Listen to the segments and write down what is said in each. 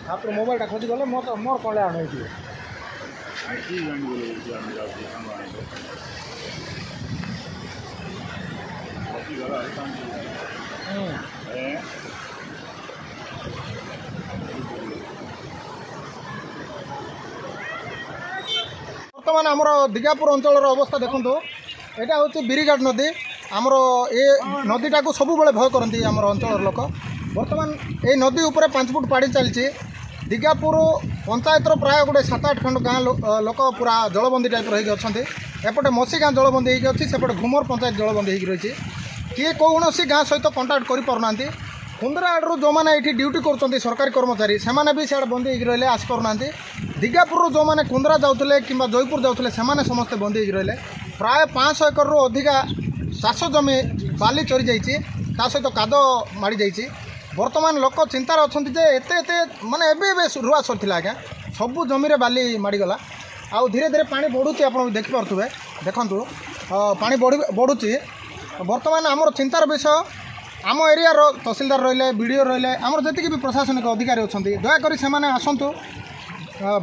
आप मोबाइल खोजी गले मोर कौन आण हो बर्तमान आमर दिगापुर अंचल अवस्था देखूँ यहाँ हूँ बिरीघाट नदी आमर ए नदीटा को सब भय करती आम अंचल लोक बर्तमान ये नदी उपर 5 फुट पाड़ी चलती दिगापुर पंचायतर प्राय गोटे 7-8 खंड गाँ लोक पूरा जलबंदी टाइप रही अच्छा एपटे मसी गाँ जलबंदी होगी सेपटे घुमर पंचायत जलबंदी होगी किए कौन गाँ सहित कंटाक्ट करना कुंदरा आड़ू जो मैंने ये ड्यूटी कर सरकारी कर्मचारी से भी सियाड़े बंदी होगी रही आस करना दिगापुर जो मैंने कुंदरा जाते कि जयपुर जाते समस्ते बंदी होगी रही प्राय 500 एकड़ अधिका चाष जमी बाली चरी जाइए सहित काद माड़ी जाइए बर्तमान लोक चिंतार अच्छा एते माने एबे रुआ सर आज्ञा सबू जमी बाली माड़गला आउ धीरे धीरे पानी बढ़ुची आप देखिपे देखु पानी बढ़ुची बर्तमान आमर चिंतार विषय आम एरिया तहसीलदार रही बीडीओ रही आमर जी भी प्रशासनिक अधिकारी अच्छा दयाकोरी से आसतु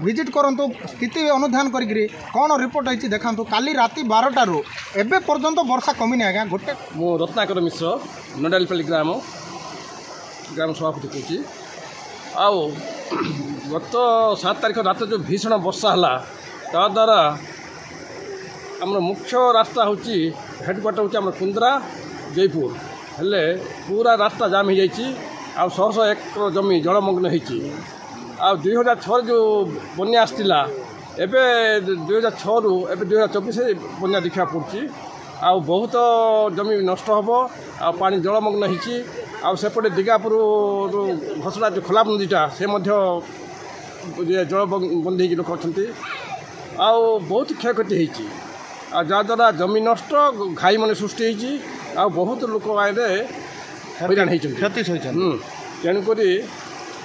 विजिट करूँ स्थिति अनुधान करी कौन रिपोर्ट होती देखा काली राति 12 रू एबे पर्यंत वर्षा कमी आज्ञा गोटे मु रत्नाकर मिश्र नडालीपल्ली ग्राम सभापति कौची आउ गत 7 तारिख रात जो भीषण वर्षा है ताद्वारा आम मुख्य रास्ता हूँ हेडक्वार्टर हूँ कुंदरा जयपुर हेले पूरा रास्ता जाम हो जाइए आ 100 एकड़ जमी जलमग्न होती आ 2006 जो बन्या आसला एबे 2006 रु एबे 2024 बन्या देखा पड़ी आ बहुत जमी नष्ट हम आ पानी जलमग्न होती आ सेपटे दिगापुर घसड़ा जो खोलाप नदीटा से जलबंदी लोक अच्छा बहुत क्षयक्षति होती आ जद्वारा जमी नष्ट घाई मन सृष्टि होती आ बहुत लोक आए हैरान होती क्षति सही तेणुक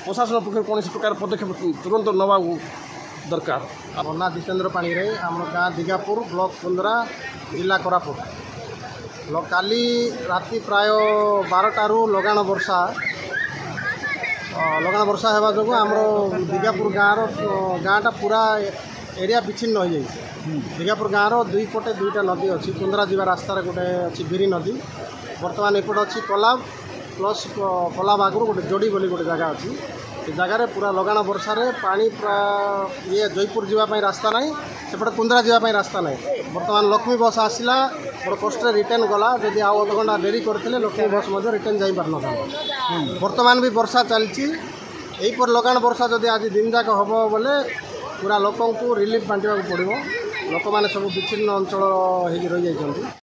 प्रशासन पक्ष कौन प्रकार पदक्षेप तुरंत नवा दरकार बन्ना जितेन्द्र पाणी रे आम गाँ दिगापुर ब्लॉक कुंदरा जिला कोरापुट काली राति प्राय 12 रू लगाण वर्षा होगा जो आम दिगापुर गाँटा पूरा एरिया विच्छिन्न हो जाए दिगापुर गाँव दुई पटे 2टा नदी अच्छी कुंदरा जा रास्तार गोटे अच्छी बिरी नदी बर्तमान एपटे अच्छी कलाब प्लस कलाब आगुरी गोटे जोड़ी बोली गोटे जगह अच्छी से जगार पूरा लगाण वर्षा पानी पूरा ये जयपुर जावाई रास्ता ना सेपटे कुंदरा जावाई रास्ता ना बर्तमान लक्ष्मी बस आसला बड़ कष्ट रिटर्न गला जदि आउ अध घंटा डेरी करते लक्ष्मी बस रिटर्न जा पार न बर्तमान भी वर्षा चलती यहीपर लगाण वर्षा जदि आज दिन जाक हम बोले पूरा लोक रिलीफ बांटा पड़ो लोक मैंने सब विच्छिन्न अंचल हो रही जाइए।